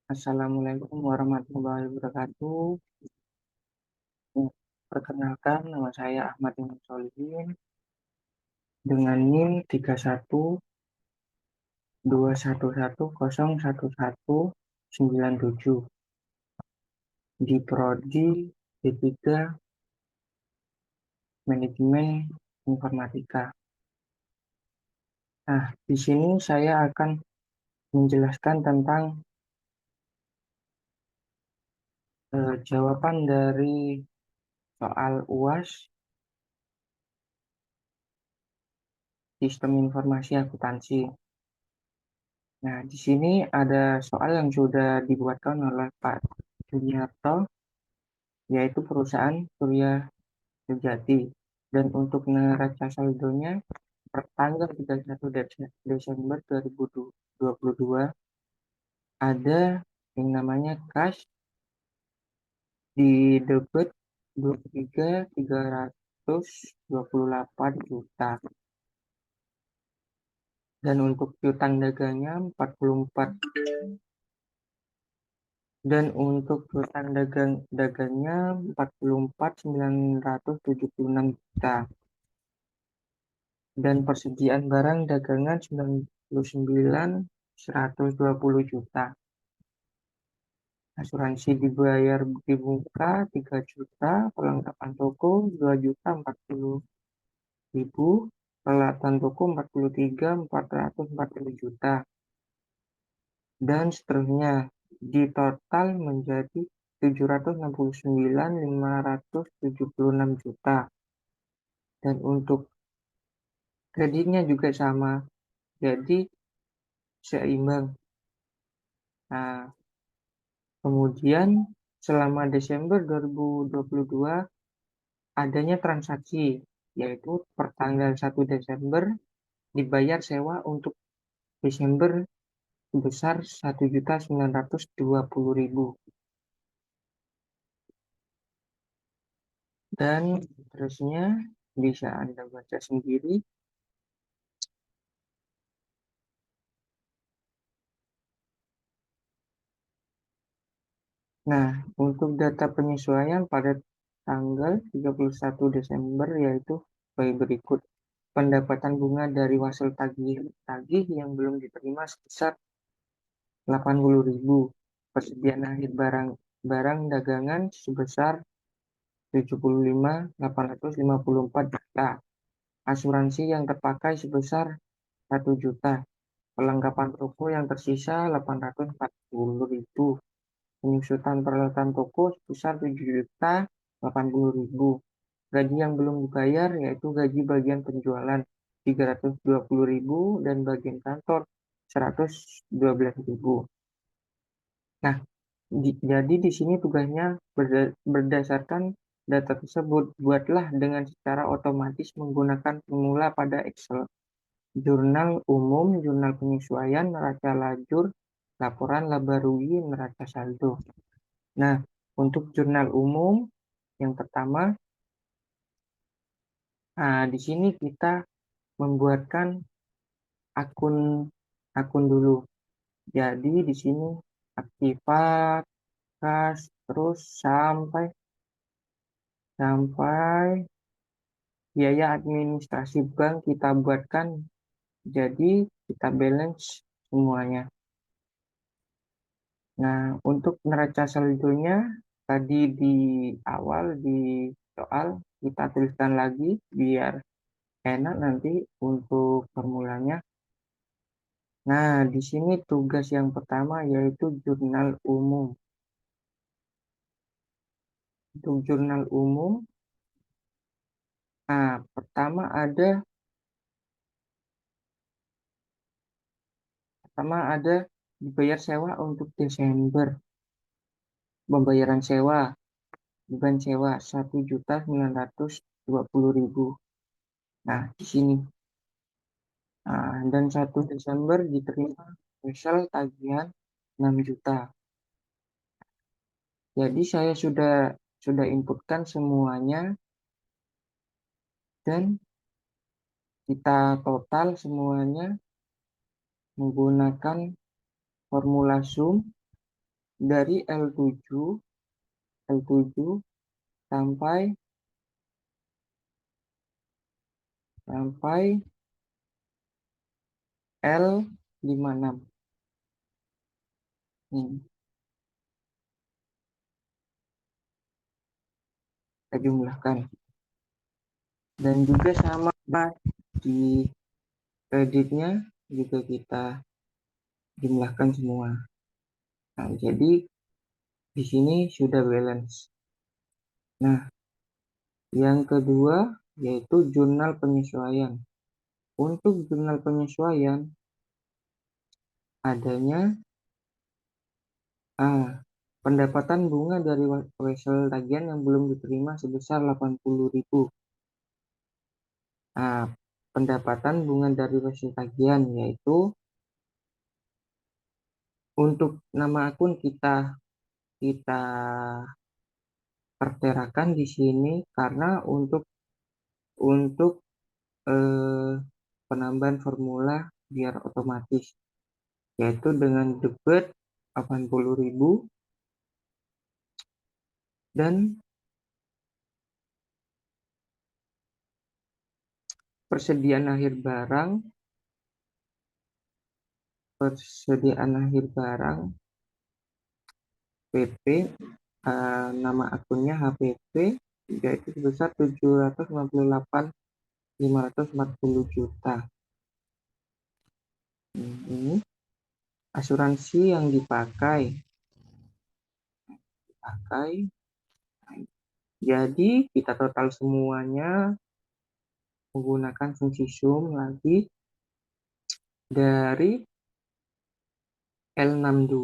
Assalamualaikum warahmatullahi wabarakatuh. Perkenalkan, nama saya Ahmad Imam Solihin dengan NIM 3121101197 di Prodi D3 Manajemen Informatika. Nah, di sini saya akan menjelaskan tentang jawaban dari soal UAS Sistem Informasi Akuntansi. Nah, di sini ada soal yang sudah dibuatkan oleh Pak Juniarto, yaitu perusahaan Surya Sejati. Dan untuk neraca saldonya pertanggal 31 Desember 2022 ada yang namanya cash di debit 23.328 juta. Dan untuk piutang dagangnya 44 dan untuk piutang dagangnya 44.976 juta. Dan persediaan barang dagangan 99.120 juta. Asuransi dibayar di muka 3 juta, perlengkapan toko 2.040.000, peralatan toko 43.440 juta. Dan seterusnya di total menjadi 769.576 juta. Dan untuk kreditnya juga sama, jadi seimbang. Nah, kemudian selama Desember 2022 adanya transaksi, yaitu pertanggal 1 Desember dibayar sewa untuk Desember sebesar 1.920.000. Dan terusnya bisa Anda baca sendiri. Nah, untuk data penyesuaian pada tanggal 31 Desember yaitu sebagai berikut. Pendapatan bunga dari hasil tagih yang belum diterima sebesar 80.000. Persediaan akhir barang dagangan sebesar 75.854 juta. Asuransi yang terpakai sebesar 1 juta. Perlengkapan toko yang tersisa 840.000. Penyusutan peralatan toko sebesar 7.080.000. Gaji yang belum dibayar yaitu gaji bagian penjualan 320.000 dan bagian kantor 112.000. Nah, jadi di sini tugasnya berdasarkan data tersebut, buatlah dengan secara otomatis menggunakan formula pada Excel. Jurnal umum, jurnal penyesuaian, neraca lajur, laporan laba rugi, neraca saldo. Nah, untuk jurnal umum yang pertama, di sini kita membuatkan akun dulu. Jadi di sini aktifat, kas, terus sampai biaya administrasi bank kita buatkan. Jadi kita balance semuanya. Nah, untuk neraca saldonya tadi di awal di soal kita tuliskan lagi biar enak nanti untuk formulanya. Nah, di sini tugas yang pertama yaitu jurnal umum. Untuk jurnal umum, pertama ada dibayar sewa untuk Desember. Pembayaran sewa, beban sewa 1.920.000. Nah, di sini. Dan 1 Desember diterima misal tagihan 6 juta. Jadi saya sudah inputkan semuanya dan kita total semuanya menggunakan formula sum dari L7 sampai sampai L56. Nih, kita jumlahkan. Dan juga sama di kreditnya juga kita jumlahkan semua. Nah, jadi di sini sudah balance. Nah, yang kedua yaitu jurnal penyesuaian. Untuk jurnal penyesuaian adanya pendapatan bunga dari wesel tagihan yang belum diterima sebesar 80.000. Nah, pendapatan bunga dari wesel tagihan yaitu untuk nama akun kita kita perterakan di sini karena untuk eh, penambahan formula biar otomatis yaitu dengan debit 80.000 dan persediaan akhir barang PP, nama akunnya HPP yaitu sebesar 758.540 juta. Ini asuransi yang dipakai. Jadi kita total semuanya menggunakan fungsi sum lagi dari L62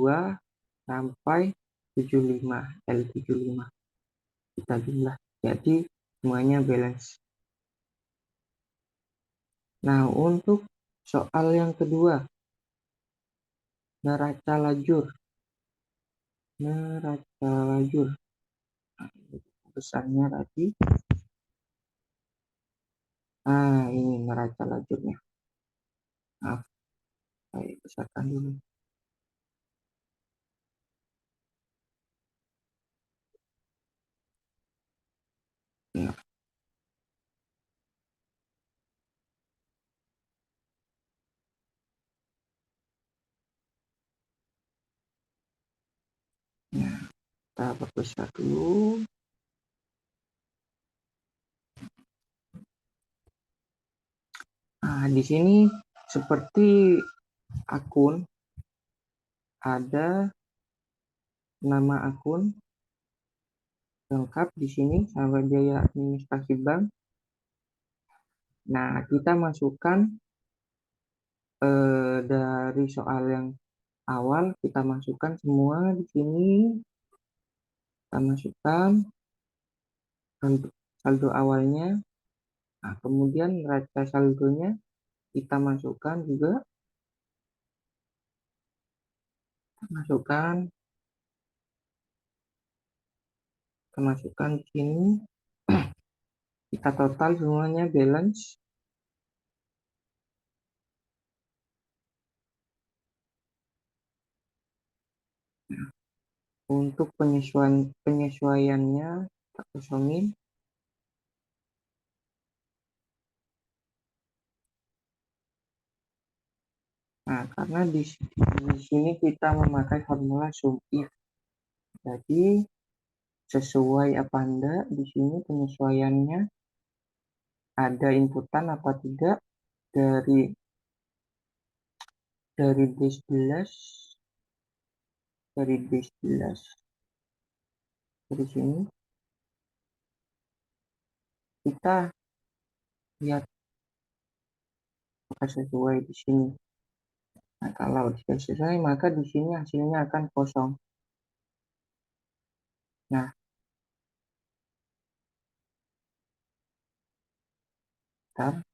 sampai 75, L75 kita jumlah. Jadi semuanya balance. Nah, untuk soal yang kedua, neraca lajur. Besarnya tadi. Ini neraca lajurnya. Maaf, saya besarkan dulu. Nah, kita perbesar dulu. Nah, di sini seperti akun ada nama akun lengkap di sini sama biaya administrasi bank. Nah, kita masukkan dari soal yang awal kita masukkan semua di sini. Kita masukkan untuk saldo awalnya. Nah, kemudian neraca saldonya kita masukkan juga. Kita masukkan di sini. Kita total semuanya balance. Untuk penyesuaiannya kita kosongin. Nah, karena di sini kita memakai formula sum if. Jadi sesuai apa enggak di sini penyesuaiannya ada inputan apa tidak dari D11 dari sini kita lihat apakah sesuai di sini. Nah, kalau tidak sesuai maka di sini hasilnya akan kosong. Nah, bentar.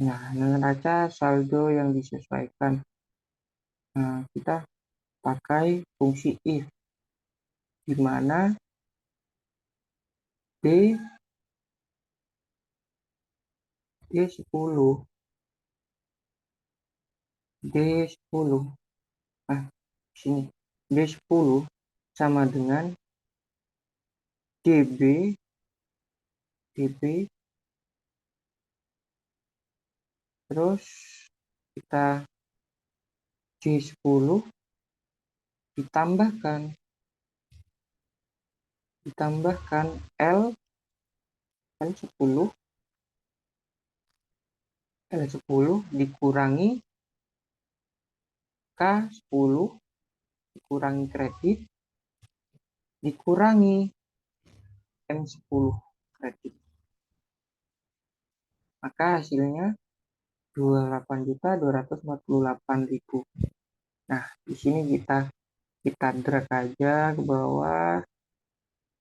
Nah, neraca saldo yang disesuaikan. Nah, kita pakai fungsi if di mana D10 D10 nah sini D10 sama dengan DB terus kita C10 ditambahkan L10 dikurangi K10 dikurangi kredit dikurangi M10 kredit, maka hasilnya 28.248.000. Nah, di sini kita drag aja ke bawah.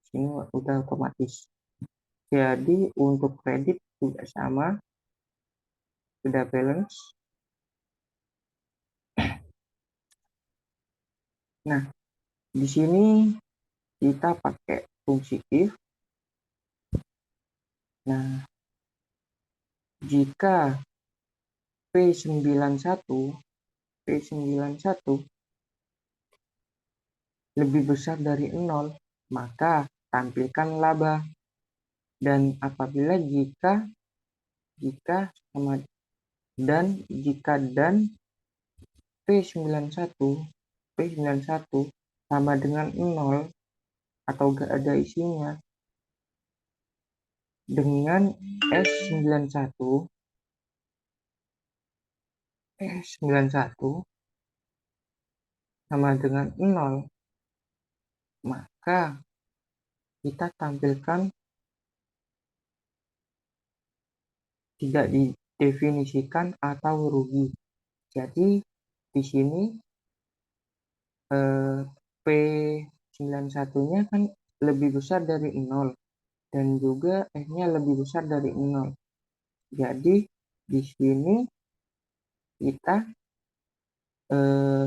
Sini udah otomatis. Jadi untuk kredit juga sama, sudah balance. Nah, di sini kita pakai fungsi if. Nah, jika P91 lebih besar dari 0, maka tampilkan laba. Dan apabila jika sama dan P91 sama dengan 0 atau gak ada isinya, dengan S91 sama dengan 0, maka kita tampilkan tidak didefinisikan atau rugi. Jadi di sini P91-nya kan lebih besar dari 0 dan juga S-nya lebih besar dari 0. Jadi di sini kita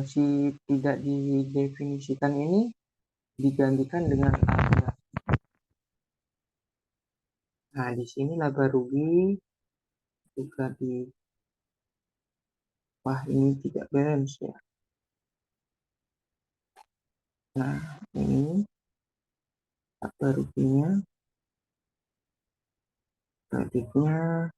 si tidak didefinisikan ini digantikan dengan laba. Nah, di sini laba rugi juga wah ini tidak balance ya. Nah, ini laba ruginya, kreditnya,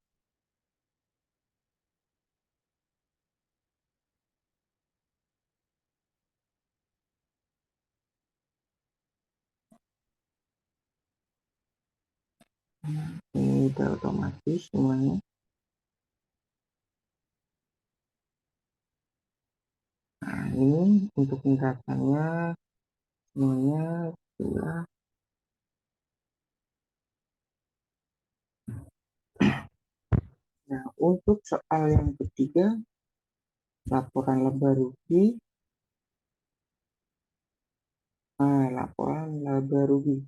ini udah otomatis semuanya. Nah, ini untuk menerapkannya semuanya sudah. Nah, untuk soal yang ketiga, laporan laba rugi. Laporan laba rugi.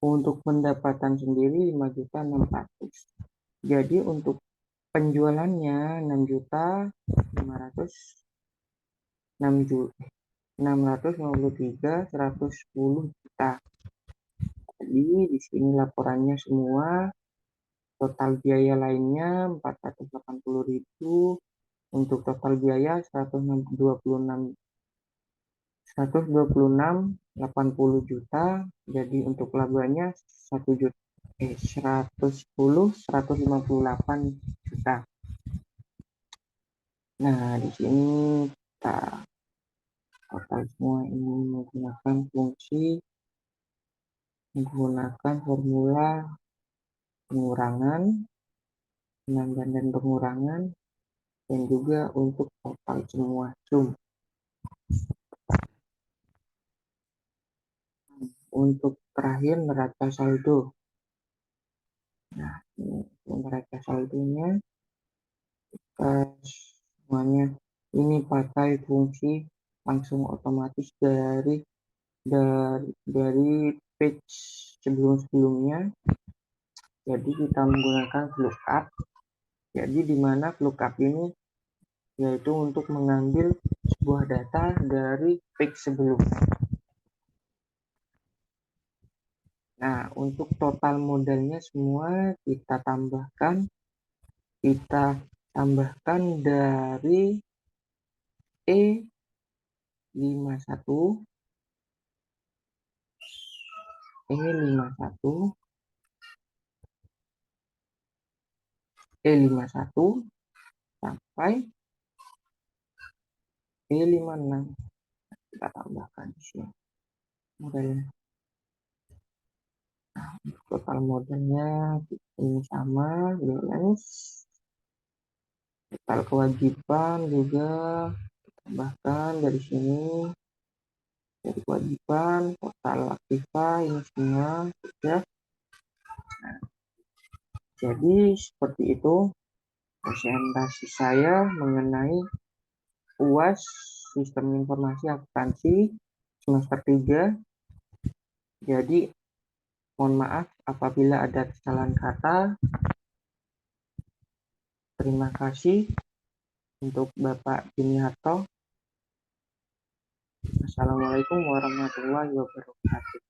Untuk pendapatan sendiri 5.600.000. Jadi untuk penjualannya 6.653.110 juta. Jadi di sini laporannya semua. Total biaya lainnya 480.000. Untuk total biaya 126.80 juta. Jadi untuk labanya 158 juta. Nah, di sini kita total semua ini menggunakan formula pengurangan, penambahan dan pengurangan, dan juga untuk total semua sum. Untuk terakhir neraca saldo. Nah, ini neraca saldonya semuanya ini pakai fungsi langsung otomatis dari page sebelumnya. Jadi kita menggunakan lookup. Jadi di mana lookup ini yaitu untuk mengambil sebuah data dari page sebelumnya. Nah, untuk total modalnya semua kita tambahkan dari E51 E51, E51 sampai E56. Kita tambahkan di sini modelnya. Total modalnya ini sama, balance. Total kewajiban juga tambahkan dari sini, dari kewajiban, total aktiva ini semua ya. Jadi seperti itu presentasi saya mengenai UAS Sistem Informasi Akuntansi semester 3. Jadi mohon maaf apabila ada kesalahan kata. Terima kasih untuk Bapak Juniarto. Assalamualaikum warahmatullahi wabarakatuh.